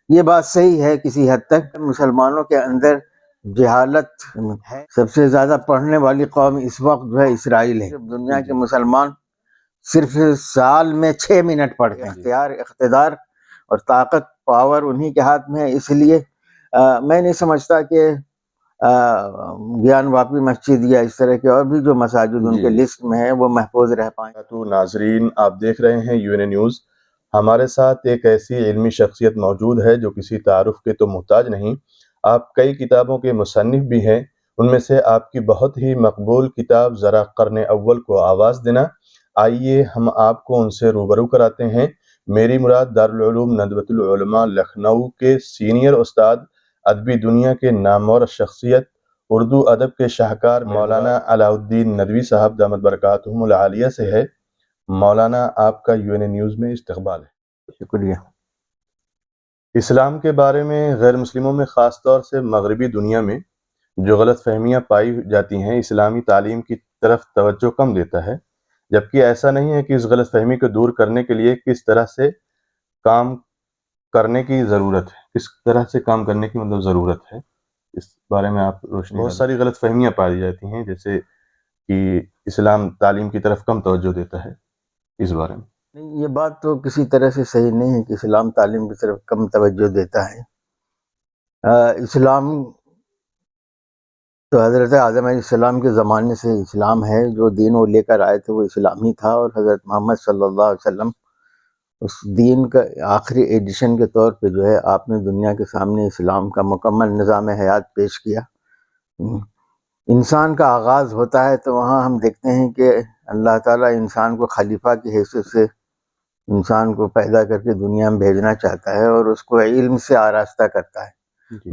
یہ بات صحیح ہے کسی حد تک، مسلمانوں کے اندر جہالت ہے۔ سب سے زیادہ پڑھنے والی قوم اس وقت جو ہے اسرائیل ہے۔ دنیا کے مسلمان صرف سال میں 6 منٹ پڑھتے ہیں۔ اختیار، اقتدار اور طاقت، پاور انہی کے ہاتھ میں ہے۔ اس لیے میں نہیں سمجھتا کہ گیان واپی مسجد یا اس طرح کے اور بھی جو مساجد ان کے لسٹ میں ہیں وہ محفوظ رہ پائیں۔ تو ناظرین، آپ دیکھ رہے ہیں یو این اے نیوز۔ ہمارے ساتھ ایک ایسی علمی شخصیت موجود ہے جو کسی تعارف کے تو محتاج نہیں۔ آپ کئی کتابوں کے مصنف بھی ہیں۔ ان میں سے آپ کی بہت ہی مقبول کتاب ذرا قرن اول کو آواز دینا، آئیے ہم آپ کو ان سے روبرو کراتے ہیں۔ میری مراد دارالعلوم ندوۃ العلماء لکھنؤ کے سینئر استاد، ادبی دنیا کے نامور شخصیت، اردو ادب کے شاہکار مولانا علاء الدین ندوی صاحب دامت برکاتہم العالیہ سے ہے۔ مولانا، آپ کا یو این اے نیوز میں استقبال ہے۔ شکریہ۔ اسلام کے بارے میں غیر مسلموں میں، خاص طور سے مغربی دنیا میں جو غلط فہمیاں پائی جاتی ہیں، اسلامی تعلیم کی طرف توجہ کم دیتا ہے، جبکہ ایسا نہیں ہے کہ اس غلط فہمی کو دور کرنے کے لیے کس طرح سے کام کرنے کی ضرورت ہے، کس طرح سے کام کرنے کی ضرورت ہے، اس بارے میں آپ روشنی۔ بہت ساری غلط فہمیاں پائی جاتی ہیں، جیسے کہ اسلام تعلیم کی طرف کم توجہ دیتا ہے، اس بارے میں۔ نہیں، یہ بات تو کسی طرح سے صحیح نہیں ہے کہ اسلام تعلیم کی طرف کم توجہ دیتا ہے۔ اسلام تو حضرت آدم علیہ السلام کے زمانے سے اسلام ہے، جو دین وہ لے کر آئے تھے وہ اسلام ہی تھا، اور حضرت محمد صلی اللہ علیہ وسلم اس دین کا آخری ایڈیشن کے طور پہ جو ہے آپ نے دنیا کے سامنے اسلام کا مکمل نظام حیات پیش کیا۔ انسان کا آغاز ہوتا ہے تو وہاں ہم دیکھتے ہیں کہ اللہ تعالیٰ انسان کو خلیفہ کی حیثیت سے انسان کو پیدا کر کے دنیا میں بھیجنا چاہتا ہے، اور اس کو علم سے آراستہ کرتا ہے۔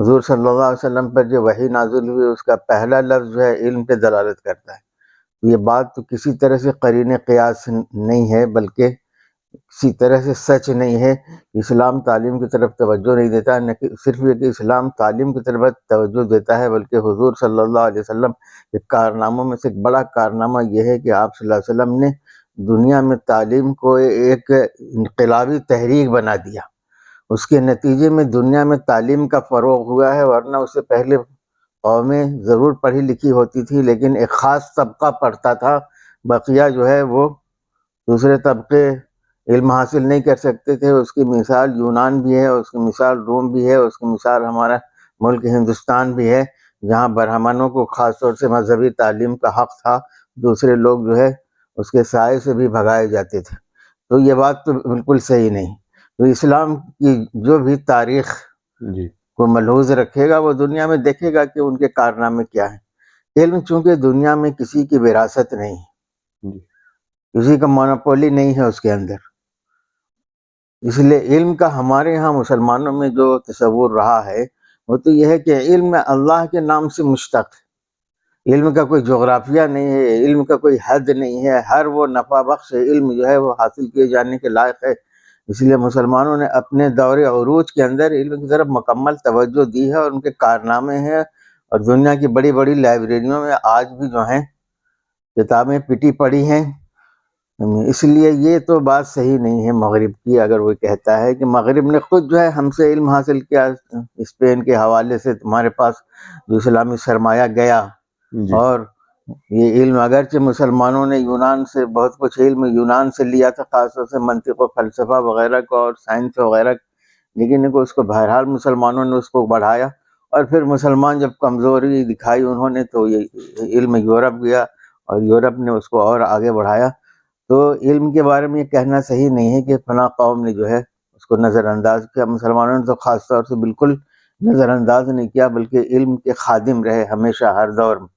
حضور صلی اللہ علیہ وسلم پر جو وحی نازل ہوئی اس کا پہلا لفظ جو ہے علم پہ دلالت کرتا ہے۔ یہ بات تو کسی طرح سے قرین قیاس نہیں ہے، بلکہ کسی طرح سے سچ نہیں ہے۔ اسلام تعلیم کی طرف توجہ نہیں دیتا، نہ کہ صرف یہ کہ اسلام تعلیم کی طرف توجہ دیتا ہے، بلکہ حضور صلی اللہ علیہ وسلم کے کارناموں میں سے ایک بڑا کارنامہ یہ ہے کہ آپ صلی اللہ علیہ وسلم نے دنیا میں تعلیم کو ایک انقلابی تحریک بنا دیا۔ اس کے نتیجے میں دنیا میں تعلیم کا فروغ ہوا ہے، ورنہ اس سے پہلے قومیں ضرور پڑھی لکھی ہوتی تھی، لیکن ایک خاص طبقہ پڑھتا تھا، بقیہ جو ہے وہ دوسرے طبقے علم حاصل نہیں کر سکتے تھے۔ اس کی مثال یونان بھی ہے، اس کی مثال روم بھی ہے، اس کی مثال ہمارا ملک ہندوستان بھی ہے، جہاں برہمنوں کو خاص طور سے مذہبی تعلیم کا حق تھا، دوسرے لوگ جو ہے اس کے سائے سے بھی بھگائے جاتے تھے۔ تو یہ بات تو بالکل صحیح نہیں۔ تو اسلام کی جو بھی تاریخ کو ملحوظ رکھے گا وہ دنیا میں دیکھے گا کہ ان کے کارنامے کیا ہیں۔ علم چونکہ دنیا میں کسی کی وراثت نہیں ہے، کسی کا مونوپولی نہیں ہے اس کے اندر، اس لیے علم کا ہمارے ہاں مسلمانوں میں جو تصور رہا ہے وہ تو یہ ہے کہ علم اللہ کے نام سے مشتق ہے۔ علم کا کوئی جغرافیہ نہیں ہے، علم کا کوئی حد نہیں ہے، ہر وہ نفع بخش علم جو ہے وہ حاصل کیے جانے کے لائق ہے۔ اس لیے مسلمانوں نے اپنے دور عروج کے اندر علم کی طرف مکمل توجہ دی ہے، اور ان کے کارنامے ہیں، اور دنیا کی بڑی بڑی لائبریریوں میں آج بھی جو ہیں کتابیں پٹی پڑی ہیں۔ اس لیے یہ تو بات صحیح نہیں ہے مغرب کی، اگر وہ کہتا ہے کہ مغرب نے خود جو ہے ہم سے علم حاصل کیا، اسپین کے حوالے سے تمہارے پاس جو اسلامی سرمایہ گیا، اور یہ علم اگرچہ مسلمانوں نے یونان سے بہت کچھ علم یونان سے لیا تھا، خاص طور سے منطق و فلسفہ وغیرہ کو اور سائنس وغیرہ، لیکن اس کو بہرحال مسلمانوں نے اس کو بڑھایا، اور پھر مسلمان جب کمزوری دکھائی انہوں نے تو یہ علم یورپ گیا، اور یورپ نے اس کو اور آگے بڑھایا۔ تو علم کے بارے میں یہ کہنا صحیح نہیں ہے کہ فلاں قوم نے جو ہے اس کو نظر انداز کیا۔ مسلمانوں نے تو خاص طور سے بالکل نظر انداز نہیں کیا، بلکہ علم کے خادم رہے ہمیشہ، ہر دور میں۔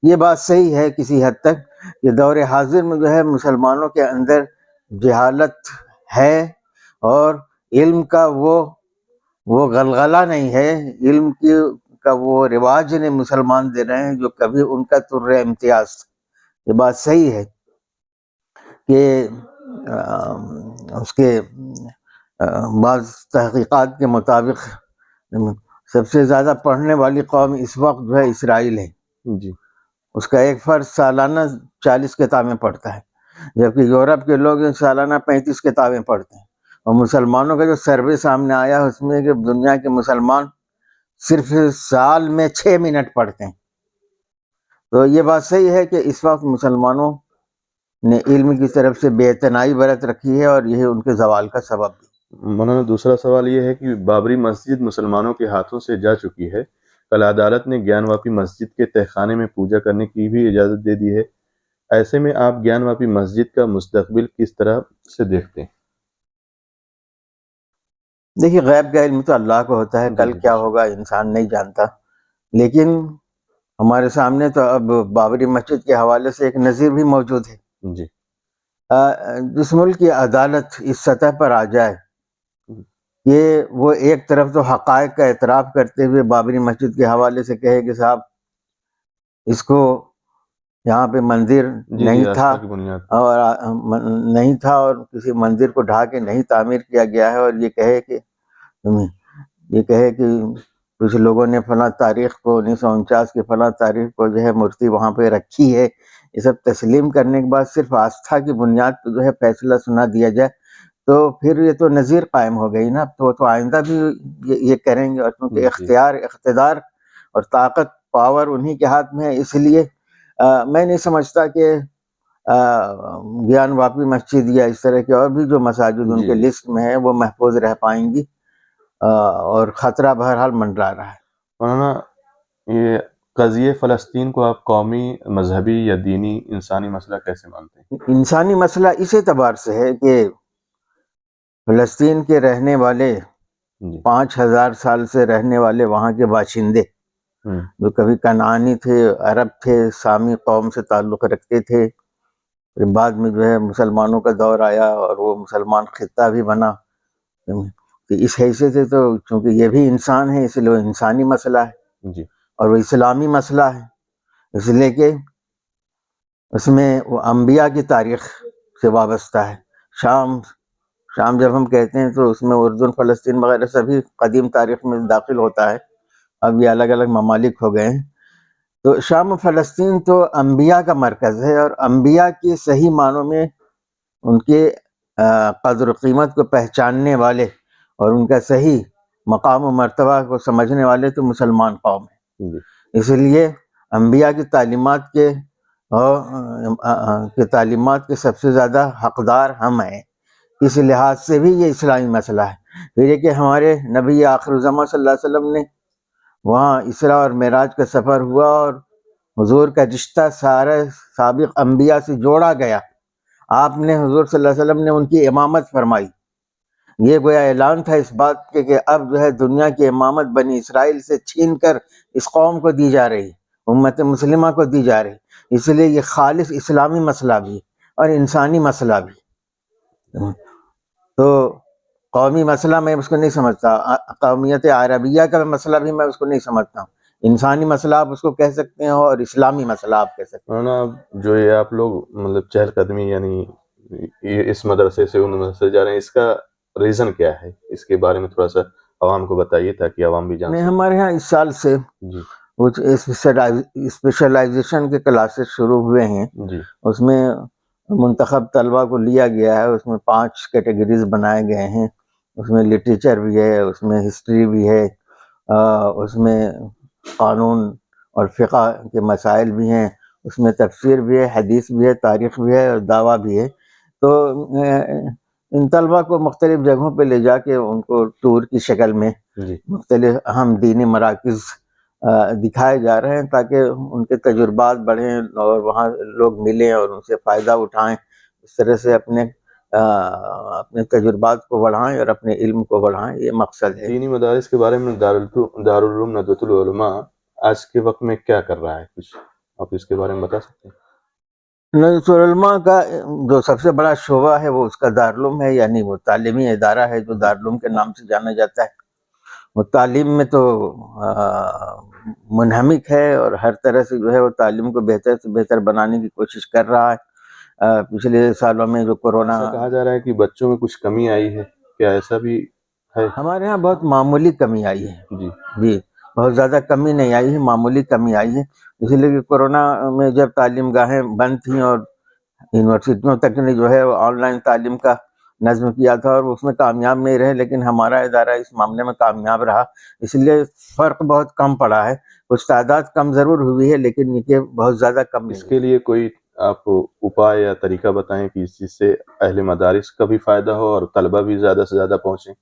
یہ بات صحیح ہے کسی حد تک کہ دور حاضر میں جو ہے مسلمانوں کے اندر جہالت ہے، اور علم کا وہ غلغلہ نہیں ہے، علم کا وہ رواج نہیں مسلمان دے رہے ہیں جو کبھی ان کا طر امتیاز تھا۔ یہ بات صحیح ہے کہ اس کے بعض تحقیقات کے مطابق سب سے زیادہ پڑھنے والی قوم اس وقت جو ہے اسرائیل ہے۔ اس کا ایک فرد سالانہ 40 کتابیں پڑھتا ہے، جبکہ یورپ کے لوگ سالانہ 35 کتابیں پڑھتے ہیں، اور مسلمانوں کا جو سروے سامنے آیا اس میں کہ دنیا کے مسلمان صرف سال میں 6 منٹ پڑھتے ہیں. تو یہ بات صحیح ہے کہ اس وقت مسلمانوں نے علم کی طرف سے بے اعتنائی برت رکھی ہے اور یہ ان کے زوال کا سبب بھی. مولانا دوسرا سوال یہ ہے کہ بابری مسجد مسلمانوں کے ہاتھوں سے جا چکی ہے. کل عدالت نے گیان واپی مسجد کے تہخانے میں پوجا کرنے کی بھی اجازت دے دی ہے. ایسے میں آپ گیان واپی مسجد کا مستقبل کس طرح سے دیکھتے ہیں؟ دیکھیے غیب کا علم تو اللہ کو ہوتا ہے، کل کیا ہوگا انسان نہیں جانتا، لیکن ہمارے سامنے تو اب بابری مسجد کے حوالے سے ایک نظیر بھی موجود ہے. جی جس ملک کی عدالت اس سطح پر آ جائے کہ وہ ایک طرف تو حقائق کا اعتراف کرتے ہوئے بابری مسجد کے حوالے سے کہے کہ صاحب اس کو یہاں پہ مندر نہیں تھا اور کسی مندر کو ڈھا کے نہیں تعمیر کیا گیا ہے، اور یہ کہے کہ کچھ لوگوں نے فلاں تاریخ کو 1949 کی فلاں تاریخ کو جو ہے مورتی وہاں پہ رکھی ہے، یہ سب تسلیم کرنے کے بعد صرف آستھا کی بنیاد پہ جو ہے فیصلہ سنا دیا جائے تو پھر یہ تو نظیر قائم ہو گئی نا. تو آئندہ بھی یہ کریں گے، اور کیونکہ اقتدار اور طاقت پاور انہی کے ہاتھ میں ہے، اس لیے میں نہیں سمجھتا کہ گیان واپی مسجد یا اس طرح کے اور بھی جو مساجد ان کے لسٹ میں ہے وہ محفوظ رہ پائیں گی، اور خطرہ بہرحال منڈرا رہا ہے. مولانا یہ قضیہ فلسطین کو آپ قومی، مذہبی یا دینی انسانی مسئلہ کیسے مانتے ہیں؟ انسانی مسئلہ اس اعتبار سے ہے کہ فلسطین کے رہنے والے 5000 سال سے رہنے والے وہاں کے باشندے جو کبھی کنعانی تھے، عرب تھے، سامی قوم سے تعلق رکھتے تھے، پھر بعد میں جو ہے مسلمانوں کا دور آیا اور وہ مسلمان خطہ بھی بنا. تو اس حیثیت سے تو چونکہ یہ بھی انسان ہے اس لیے وہ انسانی مسئلہ ہے اور وہ اسلامی مسئلہ ہے، اس لیے کہ اس میں وہ انبیاء کی تاریخ سے وابستہ ہے. شام جب ہم کہتے ہیں تو اس میں اردن، فلسطین وغیرہ سبھی قدیم تاریخ میں داخل ہوتا ہے، اب یہ الگ الگ ممالک ہو گئے ہیں. تو شام و فلسطین تو انبیاء کا مرکز ہے، اور انبیاء کے صحیح معنوں میں ان کے قدر و قیمت کو پہچاننے والے اور ان کا صحیح مقام و مرتبہ کو سمجھنے والے تو مسلمان قوم ہیں. اس لیے انبیاء کی تعلیمات کے سب سے زیادہ حقدار ہم ہیں. اس لحاظ سے بھی یہ اسلامی مسئلہ ہے. پھر یہ کہ ہمارے نبی آخر الزماں صلی اللہ علیہ وسلم نے وہاں اسراء اور معراج کا سفر ہوا اور حضور کا رشتہ سارے سابق انبیاء سے جوڑا گیا. آپ نے حضور صلی اللہ علیہ وسلم نے ان کی امامت فرمائی. یہ گویا اعلان تھا اس بات کے کہ اب جو ہے دنیا کی امامت بنی اسرائیل سے چھین کر اس قوم کو دی جا رہی، امت مسلمہ کو دی جا رہی. اس لیے یہ خالص اسلامی مسئلہ بھی اور انسانی مسئلہ بھی. تو قومی مسئلہ میں اس کو نہیں سمجھتا، قومیت عربیہ کا مسئلہ بھی میں اس کو نہیں سمجھتا ہوں. انسانی مسئلہ آپ اس کو کہہ سکتے ہیں اور اسلامی مسئلہ آپ کہہ سکتے ہیں. جو یہ آپ لوگ مطلب چہل قدمی یعنی اس مدرسے سے ان مدرسے جا رہے ہیں، اس کا ریزن کیا ہے؟ اس کے بارے میں تھوڑا سا عوام کو بتائیے تاکہ عوام بھی جان سکیں. ہمارے ہاں اس سال سے کچھ اسپیشلائزیشن کے کلاسز شروع ہوئے ہیں. اس میں منتخب طلبہ کو لیا گیا ہے، اس میں 5 کیٹیگریز بنائے گئے ہیں. اس میں لٹریچر بھی ہے، اس میں ہسٹری بھی ہے، اس میں قانون اور فقہ کے مسائل بھی ہیں، اس میں تفسیر بھی ہے، حدیث بھی ہے، تاریخ بھی ہے اور دعویٰ بھی ہے. تو ان طلبہ کو مختلف جگہوں پہ لے جا کے ان کو ٹور کی شکل میں مختلف اہم دینی مراکز دکھائے جا رہے ہیں تاکہ ان کے تجربات بڑھیں اور وہاں لوگ ملیں اور ان سے فائدہ اٹھائیں. اس طرح سے اپنے تجربات کو بڑھائیں اور اپنے علم کو بڑھائیں، یہ مقصد ہے. دینی مدارس کے بارے میں دارالعلوم ندوۃ العلماء آج کے وقت میں کیا کر رہا ہے؟ کچھ آپ اس کے بارے میں بتا سکتے ہیں؟ ندوۃ العلماء کا جو سب سے بڑا شعبہ ہے وہ اس کا دارالعلوم ہے، یعنی وہ تعلیمی ادارہ ہے جو دارالعلوم کے نام سے جانا جاتا ہے. وہ تعلیم میں تو منہمک ہے اور ہر طرح سے جو ہے وہ تعلیم کو بہتر سے بہتر بنانے کی کوشش کر رہا ہے. پچھلے سالوں میں جو کورونا، کہا جا رہا ہے کہ بچوں میں کچھ کمی آئی ہے، کیا ایسا بھی ہے؟ ہمارے ہاں بہت معمولی کمی آئی ہے. جی بہت زیادہ کمی نہیں آئی ہے، معمولی کمی آئی ہے. اس لیے کہ کورونا میں جب تعلیم گاہیں بند تھیں اور یونیورسٹیوں تک نے جو ہے آن لائن تعلیم کا نظم کیا تھا اور اس میں کامیاب نہیں رہے، لیکن ہمارا ادارہ اس معاملے میں کامیاب رہا، اس لیے فرق بہت کم پڑا ہے، کچھ تعداد کم ضرور ہوئی ہے لیکن یہ بہت زیادہ کم نہیں اس کے لیے کوئی آپ اپائے یا طریقہ بتائیں کہ اس چیز سے اہل مدارس کا بھی فائدہ ہو اور طلبہ بھی زیادہ سے زیادہ پہنچیں؟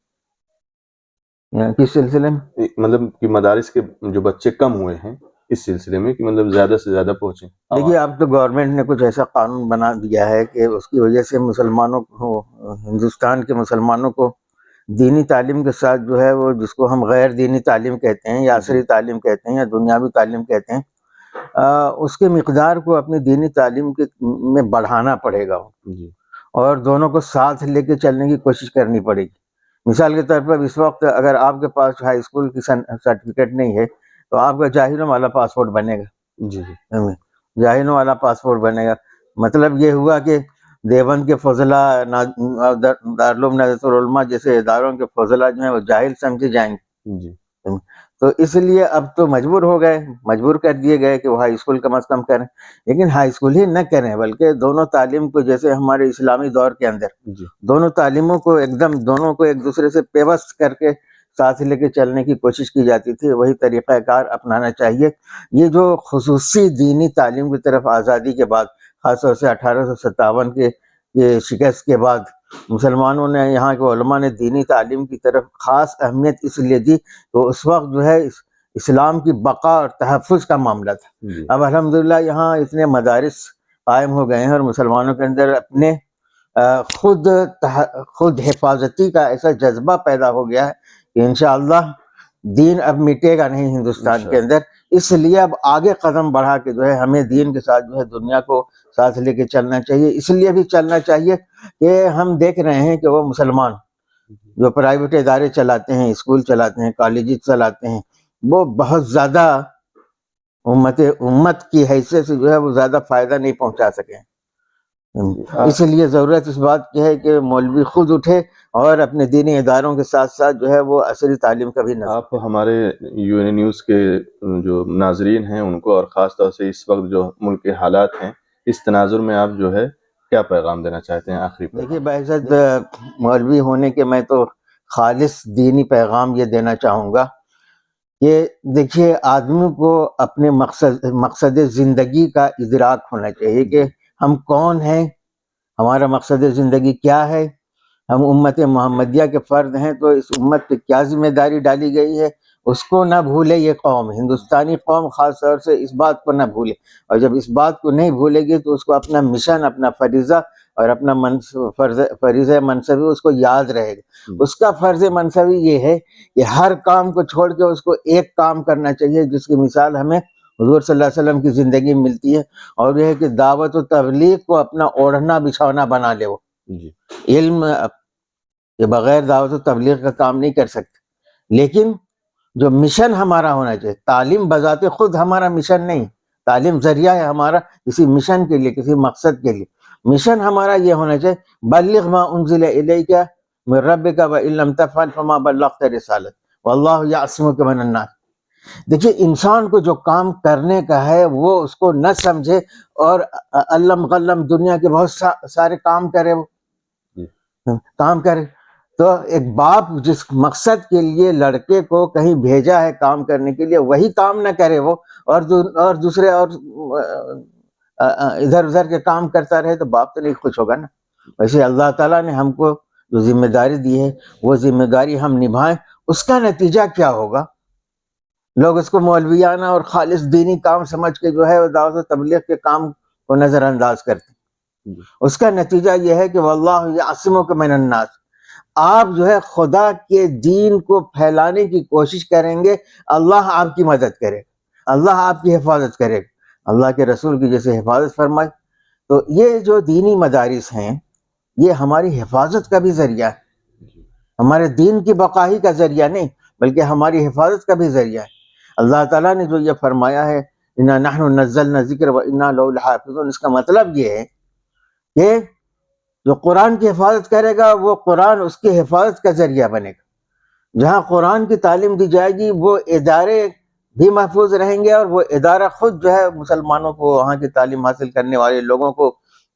ہوئی کس سلسلے میں؟ مطلب کہ مدارس کے جو بچے کم ہوئے ہیں اس سلسلے میں کہ مطلب زیادہ سے زیادہ پہنچیں. دیکھیے اب تو گورنمنٹ نے کچھ ایسا قانون بنا دیا ہے کہ اس کی وجہ سے مسلمانوں کو، ہندوستان کے مسلمانوں کو دینی تعلیم کے ساتھ جو ہے وہ جس کو ہم غیر دینی تعلیم کہتے ہیں یا عصری تعلیم کہتے ہیں یا دنیاوی تعلیم کہتے ہیں، اس کے مقدار کو اپنی دینی تعلیم کے میں بڑھانا پڑے گا، جی اور دونوں کو ساتھ لے کے چلنے کی کوشش کرنی پڑے گی. مثال کے طور پر اس وقت اگر آپ کے پاس ہائی اسکول کی سرٹیفکیٹ نہیں ہے تو آپ کا جاہلوں والا پاسپورٹ بنے گا، جی جاہلوں والا پاسپورٹ بنے گا. مطلب یہ ہوا کہ دیوبند کے فضلاء، دارالعلوم نہضت العلماء جیسے اداروں کے فضلاء جو ہیں وہ جاہل سمجھے جائیں گے. جی تو اس لیے اب تو مجبور کر دیے گئے کہ وہ ہائی اسکول کم از کم کریں، لیکن ہائی اسکول ہی نہ کریں بلکہ دونوں تعلیم کو، جیسے ہمارے اسلامی دور کے اندر جی دونوں تعلیموں کو دونوں کو ایک دوسرے سے پیوست کر کے ساتھ لے کے چلنے کی کوشش کی جاتی تھی، وہی طریقہ کار اپنانا چاہیے. یہ جو خصوصی دینی تعلیم کی طرف آزادی کے بعد، خاص طور سے 1857 کے یہ شکست کے بعد، مسلمانوں نے، یہاں کے علماء نے دینی تعلیم کی طرف خاص اہمیت اس لیے دی تو اس وقت جو ہے اسلام کی بقا اور تحفظ کا معاملہ تھا. جی اب الحمدللہ یہاں اتنے مدارس قائم ہو گئے ہیں اور مسلمانوں کے اندر اپنے خود حفاظتی کا ایسا جذبہ پیدا ہو گیا ہے کہ انشاءاللہ دین اب مٹے گا نہیں ہندوستان کے اندر. اس لیے اب آگے قدم بڑھا کے جو ہے ہمیں دین کے ساتھ جو ہے دنیا کو ساتھ لے کے چلنا چاہیے. اس لیے بھی چلنا چاہیے کہ ہم دیکھ رہے ہیں کہ وہ مسلمان جو پرائیویٹ ادارے چلاتے ہیں، اسکول چلاتے ہیں، کالجز چلاتے ہیں، وہ بہت زیادہ امت کی حیثیت سے جو ہے وہ زیادہ فائدہ نہیں پہنچا سکے. اس لیے ضرورت اس بات کی ہے کہ مولوی خود اٹھے اور اپنے دینی اداروں کے ساتھ ساتھ جو ہے وہ عصری تعلیم کا بھی نظر. آپ ہمارے یو این اے نیوز کے جو ناظرین ہیں ان کو، اور خاص طور سے اس وقت جو ملک کے حالات ہیں، اس تناظر میں آپ جو ہے کیا پیغام دینا چاہتے ہیں آخری پر؟ دیکھیے بحثت مولوی ہونے کے میں تو خالص دینی پیغام یہ دینا چاہوں گا کہ دیکھیے آدمی کو اپنے مقصد زندگی کا ادراک ہونا چاہیے کہ ہم کون ہیں، ہمارا مقصد زندگی کیا ہے، ہم امت محمدیہ کے فرد ہیں تو اس امت پہ کیا ذمہ داری ڈالی گئی ہے اس کو نہ بھولے. یہ قوم، ہندوستانی قوم خاص طور سے اس بات کو نہ بھولے، اور جب اس بات کو نہیں بھولے گی تو اس کو اپنا مشن، اپنا فریضہ اور اپنا فریضہ منصبی اس کو یاد رہے گا. اس کا فرض منصبی یہ ہے کہ ہر کام کو چھوڑ کے اس کو ایک کام کرنا چاہیے جس کی مثال ہمیں حضور صلی اللہ علیہ وسلم کی زندگی میں ملتی ہے، اور یہ ہے کہ دعوت و تبلیغ کو اپنا اوڑھنا بچھونا بنا لے. وہ علم کے بغیر دعوت و تبلیغ کا کام نہیں کر سکتے، لیکن جو مشن ہمارا ہونا چاہیے، تعلیم بذات خود ہمارا مشن نہیں، تعلیم ذریعہ ہے ہمارا کسی مشن کے لیے، کسی مقصد کے لیے. مشن ہمارا یہ ہونا چاہیے بلغ ما انزل الیک من ربک وان لم تفعل فما بلغت رسالت واللہ یعصمک من الناس. دیکھیے انسان کو جو کام کرنے کا ہے وہ اس کو نہ سمجھے اور علم غلم دنیا کے بہت سارے کام کرے، وہ کام کرے. تو ایک باپ جس مقصد کے لیے لڑکے کو کہیں بھیجا ہے کام کرنے کے لیے وہی کام نہ کرے وہ، اور دوسرے اور ادھر ادھر کے کام کرتا رہے تو باپ تو نہیں خوش ہوگا نا. ویسے اللہ تعالیٰ نے ہم کو جو ذمہ داری دی ہے وہ ذمہ داری ہم نبھائیں. اس کا نتیجہ کیا ہوگا؟ لوگ اس کو مولویانہ اور خالص دینی کام سمجھ کے جو ہے وہ دعوت و تبلیغ کے کام کو نظر انداز کرتے ہیں. اس کا نتیجہ یہ ہے کہ واللہ یعصمک من الناس، آپ جو ہے خدا کے دین کو پھیلانے کی کوشش کریں گے، اللہ آپ کی مدد کرے گا، اللہ آپ کی حفاظت کرے گا، اللہ کے رسول کی جیسے حفاظت فرمائے. تو یہ جو دینی مدارس ہیں یہ ہماری حفاظت کا بھی ذریعہ ہے، ہمارے دین کی بقائی کا ذریعہ نہیں بلکہ ہماری حفاظت کا بھی ذریعہ ہے. اللہ تعالیٰ نے جو یہ فرمایا ہے انا نحن نزلنا الذکر وانا لہ لحافظون، اس کا مطلب یہ ہے کہ جو قرآن کی حفاظت کرے گا وہ قرآن اس کی حفاظت کا ذریعہ بنے گا. جہاں قرآن کی تعلیم دی جائے گی وہ ادارے بھی محفوظ رہیں گے اور وہ ادارہ خود جو ہے مسلمانوں کو، وہاں کی تعلیم حاصل کرنے والے لوگوں کو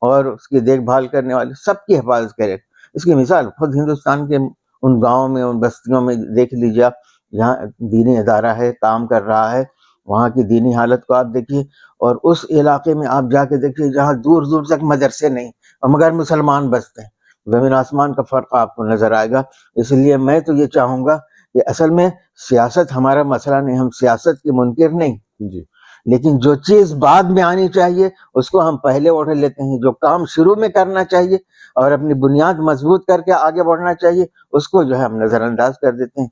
اور اس کی دیکھ بھال کرنے والے سب کی حفاظت کرے گا. اس کی مثال خود ہندوستان کے ان گاؤں میں، ان بستیوں میں دیکھ لیجیے آپ، جہاں دینی ادارہ ہے، کام کر رہا ہے، وہاں کی دینی حالت کو آپ دیکھیے، اور اس علاقے میں آپ جا کے دیکھیے جہاں دور دور تک مدرسے نہیں اور مگر مسلمان بستے ہیں، زمین آسمان کا فرق آپ کو نظر آئے گا۔ اس لیے میں تو یہ چاہوں گا کہ اصل میں سیاست ہمارا مسئلہ نہیں، ہم سیاست کے منکر نہیں، جی لیکن جو چیز بعد میں آنی چاہیے اس کو ہم پہلے اٹھ لیتے ہیں، جو کام شروع میں کرنا چاہیے اور اپنی بنیاد مضبوط کر کے آگے بڑھنا چاہیے اس کو جو ہے ہم نظر انداز کر دیتے ہیں۔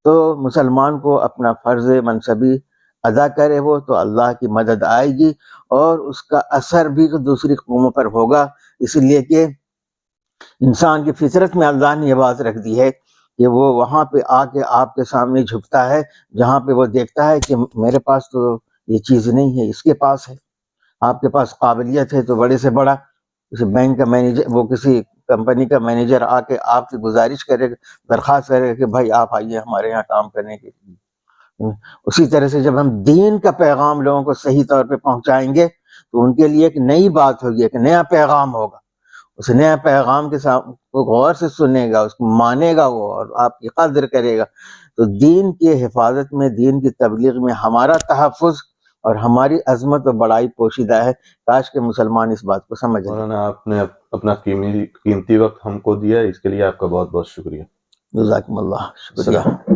تو مسلمان کو اپنا فرض منصبی ادا کرے وہ تو اللہ کی مدد آئے گی، اور اس کا اثر بھی دوسری قوموں پر ہوگا، اس لیے کہ انسان کی فطرت میں اللہ نے یہ بات رکھ دی ہے کہ وہ وہاں پہ آ کے آپ کے سامنے جھکتا ہے جہاں پہ وہ دیکھتا ہے کہ میرے پاس تو یہ چیز نہیں ہے، اس کے پاس ہے۔ آپ کے پاس قابلیت ہے تو بڑے سے بڑا کسی بینک کا مینیجر، وہ کسی کمپنی کا مینیجر آ کے آپ سے گزارش کرے گا، درخواست کرے گا کہ بھائی آپ آئیے ہمارے یہاں کام کرنے کے لیے۔ اسی طرح سے جب ہم دین کا پیغام لوگوں کو صحیح طور پہ پہنچائیں گے تو ان کے لیے ایک نئی بات ہوگی، ایک نیا پیغام ہوگا، اس نیا پیغام کے ساتھ وہ غور سے سنے گا، اس کو مانے گا وہ، اور آپ کی قدر کرے گا۔ تو دین کی حفاظت میں، دین کی تبلیغ میں ہمارا تحفظ اور ہماری عظمت و بڑائی پوشیدہ ہے۔ کاش کہ مسلمان اس بات کو سمجھ لیں۔ مولانا، آپ نے اپنا قیمتی وقت ہم کو دیا، اس کے لیے آپ کا بہت بہت شکریہ۔ جزاکم اللہ، شکریہ۔ السلام